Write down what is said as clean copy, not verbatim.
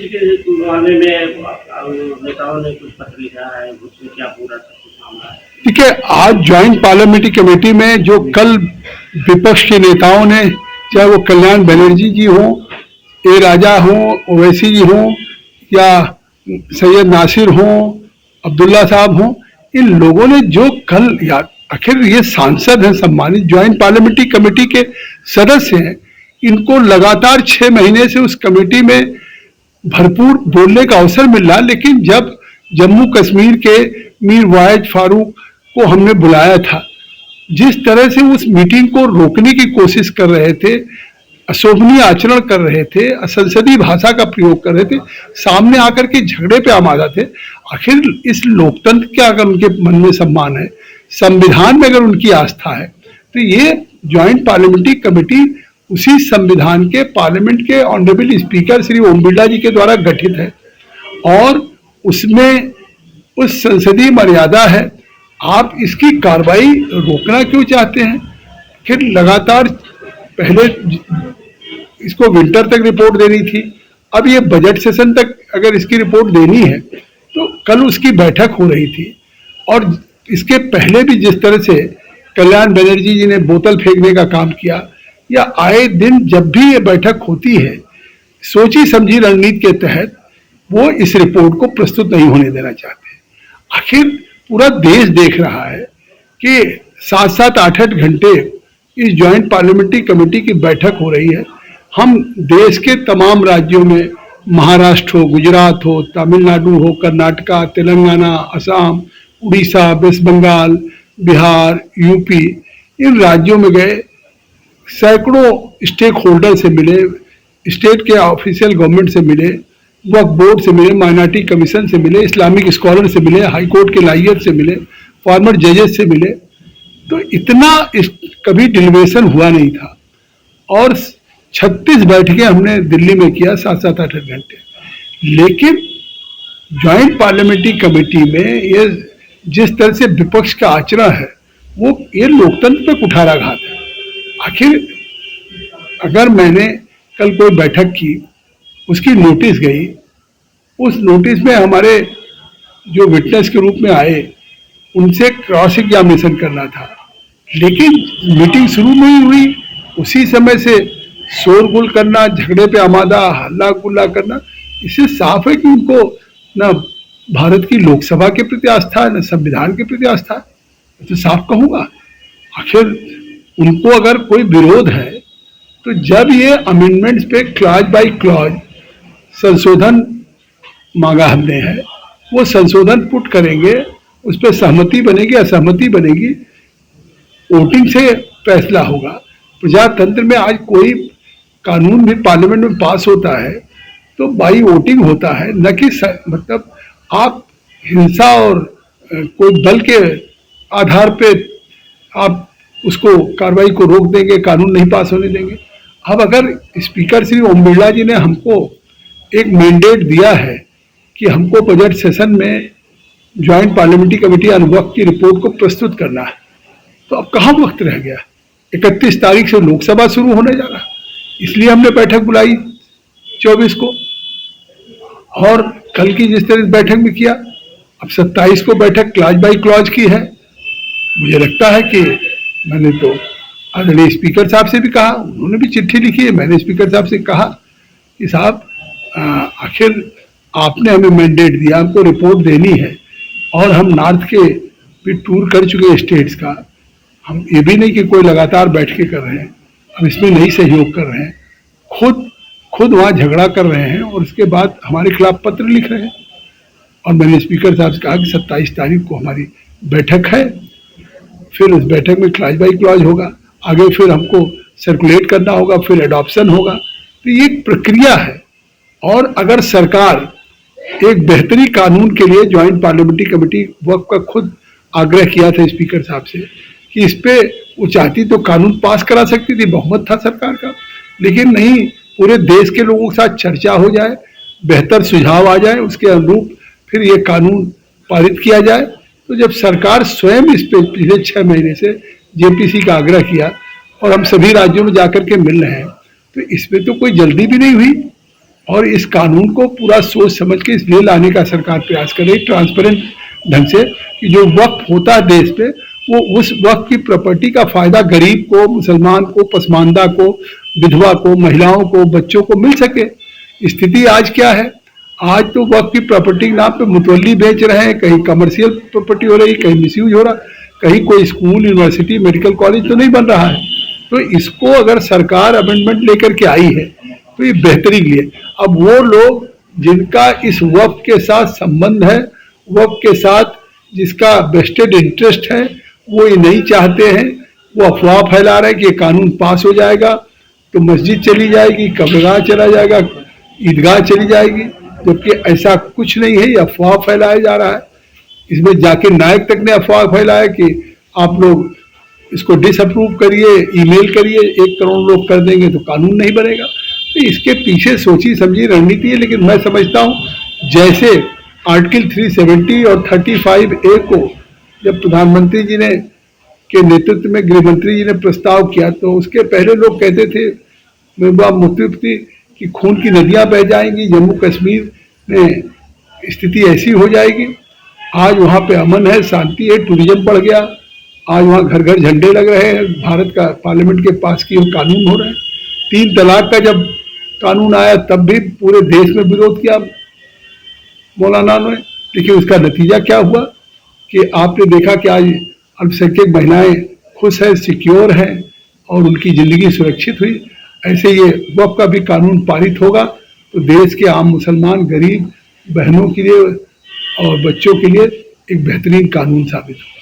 के मामले में नेताओं ने कुछ पत्र लिखा है, उसमें क्या पूरा सब कुछ मामला है? देखिए, आज ज्वाइंट पार्लियामेंट्री कमेटी में जो कल विपक्ष के नेताओं ने, चाहे वो कल्याण बनर्जी जी हों, ए राजा हों, ओवैसी जी हों या सैयद नासिर हों, अब्दुल्ला साहब हों, इन लोगों ने जो कल, या आखिर ये सांसद हैं, सम्मानित ज्वाइंट पार्लियामेंट्री कमेटी के सदस्य हैं, इनको लगातार 6 महीने से उस कमेटी में भरपूर बोलने का अवसर मिल रहा, लेकिन जब जम्मू कश्मीर के मीर वाहिद फारूक को हमने बुलाया था, जिस तरह से उस मीटिंग को रोकने की कोशिश कर रहे थे, अशोभनीय आचरण कर रहे थे, असंसदीय भाषा का प्रयोग कर रहे थे, सामने आकर के झगड़े पे आमादा थे। आखिर इस लोकतंत्र का अगर उनके मन में सम्मान है, संविधान में अगर उनकी आस्था है, तो ये ज्वाइंट पार्लियामेंट्री कमेटी उसी संविधान के, पार्लियामेंट के ऑनरेबल स्पीकर श्री ओम बिरला जी के द्वारा गठित है और उसमें उस संसदीय मर्यादा है। आप इसकी कार्रवाई रोकना क्यों चाहते हैं? फिर लगातार पहले इसको विंटर तक रिपोर्ट देनी थी, अब ये बजट सेशन तक अगर इसकी रिपोर्ट देनी है तो कल उसकी बैठक हो रही थी। और इसके पहले भी जिस तरह से कल्याण बनर्जी जी ने बोतल फेंकने का काम किया, या आए दिन जब भी ये बैठक होती है, सोची समझी रणनीति के तहत वो इस रिपोर्ट को प्रस्तुत नहीं होने देना चाहते। आखिर पूरा देश देख रहा है कि 7-7, 8-8 घंटे इस ज्वाइंट पार्लियामेंट्री कमेटी की बैठक हो रही है। हम देश के तमाम राज्यों में, महाराष्ट्र हो, गुजरात हो, तमिलनाडु हो, कर्नाटका, तेलंगाना, असम, उड़ीसा, वेस्ट बंगाल, बिहार, यूपी, इन राज्यों में गए, सैकड़ों स्टेक होल्डर से मिले, स्टेट के ऑफिशियल गवर्नमेंट से मिले, वक्फ बोर्ड से मिले, माइनॉरिटी कमीशन से मिले, इस्लामिक स्कॉलर से मिले, हाई कोर्ट के लायर से मिले, फॉर्मर जजेस से मिले। तो इतना कभी डेलीवेशन हुआ नहीं था। और 36 बैठकें हमने दिल्ली में किया, 7-7, 8-8 घंटे। लेकिन ज्वाइंट पार्लियामेंट्री कमेटी में ये जिस तरह से विपक्ष का आचरण है, वो ये लोकतंत्र पर कुठाराघात है। आखिर अगर मैंने कल कोई बैठक की, उसकी नोटिस गई, उस नोटिस में हमारे जो विटनेस के रूप में आए, उनसे क्रॉस एग्जामिनेशन करना था, लेकिन मीटिंग शुरू नहीं हुई, उसी समय से शोरगुल करना, झगड़े पे आमादा, हल्ला गुल्ला करना, इससे साफ है कि उनको न भारत की लोकसभा के प्रति आस्था है, न संविधान के प्रति आस्था है। तो साफ कहूँगा, आखिर उनको अगर कोई विरोध है तो जब ये अमेंडमेंट्स पे क्लॉज बाय क्लॉज संशोधन मांगा हमने है, वो संशोधन पुट करेंगे, उस पर सहमति बनेगी, असहमति बनेगी, वोटिंग से फैसला होगा। प्रजातंत्र में आज कोई कानून भी पार्लियामेंट में पास होता है तो बाई वोटिंग होता है, न कि मतलब आप हिंसा और कोई बल के आधार पे आप उसको कार्रवाई को रोक देंगे, कानून नहीं पास होने देंगे। अब अगर स्पीकर श्री ओम बिरला जी ने हमको एक मैंडेट दिया है कि हमको बजट सेशन में ज्वाइंट पार्लियामेंट्री कमेटी अनुवक्त की रिपोर्ट को प्रस्तुत करना है, तो अब कहाँ वक्त रह गया? 31 तारीख से लोकसभा शुरू होने जा रहा, इसलिए हमने बैठक बुलाई 24 को, और कल की जिस तरह बैठक में किया, अब 27 को बैठक क्लॉज बाई क्लॉज की है। मुझे लगता है कि मैंने तो आदरणीय स्पीकर साहब से भी कहा, उन्होंने भी चिट्ठी लिखी है, मैंने स्पीकर साहब से कहा कि साहब आखिर आपने हमें मैंडेट दिया, हमको रिपोर्ट देनी है, और हम नॉर्थ के भी टूर कर चुके हैं स्टेट्स का, हम ये भी नहीं कि कोई लगातार बैठकें कर रहे हैं, हम इसमें नहीं सहयोग कर रहे हैं, खुद वहाँ झगड़ा कर रहे हैं और उसके बाद हमारे खिलाफ पत्र लिख रहे हैं। और मैंने स्पीकर साहब से कहा कि 27 तारीख को हमारी बैठक है, फिर उस बैठक में क्लॉज बाई क्लॉज होगा, आगे फिर हमको सर्कुलेट करना होगा, फिर एडॉप्शन होगा। तो ये एक प्रक्रिया है। और अगर सरकार एक बेहतरी कानून के लिए, ज्वाइंट पार्लियामेंट्री कमेटी वक्त का खुद आग्रह किया था स्पीकर साहब से कि इस पे वो चाहती तो कानून पास करा सकती थी, बहुमत था सरकार का, लेकिन नहीं, पूरे देश के लोगों के साथ चर्चा हो जाए, बेहतर सुझाव आ जाए, उसके अनुरूप फिर ये कानून पारित किया जाए। तो जब सरकार स्वयं इस पे पिछले 6 महीने से जेपीसी का आग्रह किया और हम सभी राज्यों में जाकर के मिल रहे हैं, तो इसमें तो कोई जल्दी भी नहीं हुई। और इस कानून को पूरा सोच समझ के इसलिए लाने का सरकार प्रयास कर रही है ट्रांसपेरेंट ढंग से, कि जो वक्फ होता है देश पे, वो उस वक्फ की प्रॉपर्टी का फायदा गरीब को, मुसलमान को, पसमानदा को, विधवा को, महिलाओं को, बच्चों को मिल सके। स्थिति आज क्या है? आज तो वक्फ की प्रॉपर्टी के नाम पे मुतवल्ली बेच रहे हैं, कहीं कमर्शियल प्रॉपर्टी हो रही, कहीं मिसयूज हो रहा, कहीं कोई स्कूल, यूनिवर्सिटी, मेडिकल कॉलेज तो नहीं बन रहा है। तो इसको अगर सरकार अमेंडमेंट लेकर के आई है तो ये बेहतरी के लिए। अब वो लोग जिनका इस वक्फ के साथ संबंध है, वक्फ के साथ जिसका वेस्टेड इंटरेस्ट है, वो ये नहीं चाहते हैं, वो अफवाह फैला रहे हैं कि ये कानून पास हो जाएगा तो मस्जिद चली जाएगी, कब्रगाह चला जाएगा, ईदगाह चली जाएगी, जबकि ऐसा कुछ नहीं है। ये अफवाह फैलाया जा रहा है। इसमें जाकिर नायक तक ने अफवाह फैलाया कि आप लोग इसको डिसअप्रूव करिए, ईमेल करिए, 1 करोड़ लोग कर देंगे तो कानून नहीं बनेगा। तो इसके पीछे सोची समझी रणनीति है। लेकिन मैं समझता हूँ जैसे आर्टिकल 370 और 35A को जब प्रधानमंत्री जी ने के नेतृत्व में गृह मंत्री जी ने प्रस्ताव किया, तो उसके पहले लोग कहते थे महबूबा मुफ्ती कि खून की नदियां बह जाएंगी, जम्मू कश्मीर में स्थिति ऐसी हो जाएगी। आज वहाँ पे अमन है, शांति है, टूरिज्म बढ़ गया। आज वहाँ घर घर झंडे लग रहे हैं, भारत का पार्लियामेंट के पास की कानून हो रहे हैं। 3 तलाक का जब कानून आया तब भी पूरे देश में विरोध किया मौलाना ने, लेकिन उसका नतीजा क्या हुआ कि आपने देखा कि आज अल्पसंख्यक महिलाएं खुश है, सिक्योर हैं और उनकी जिंदगी सुरक्षित हुई। ऐसे ये वक्फ का भी कानून पारित होगा तो देश के आम मुसलमान, गरीब बहनों के लिए और बच्चों के लिए एक बेहतरीन कानून साबित होगा।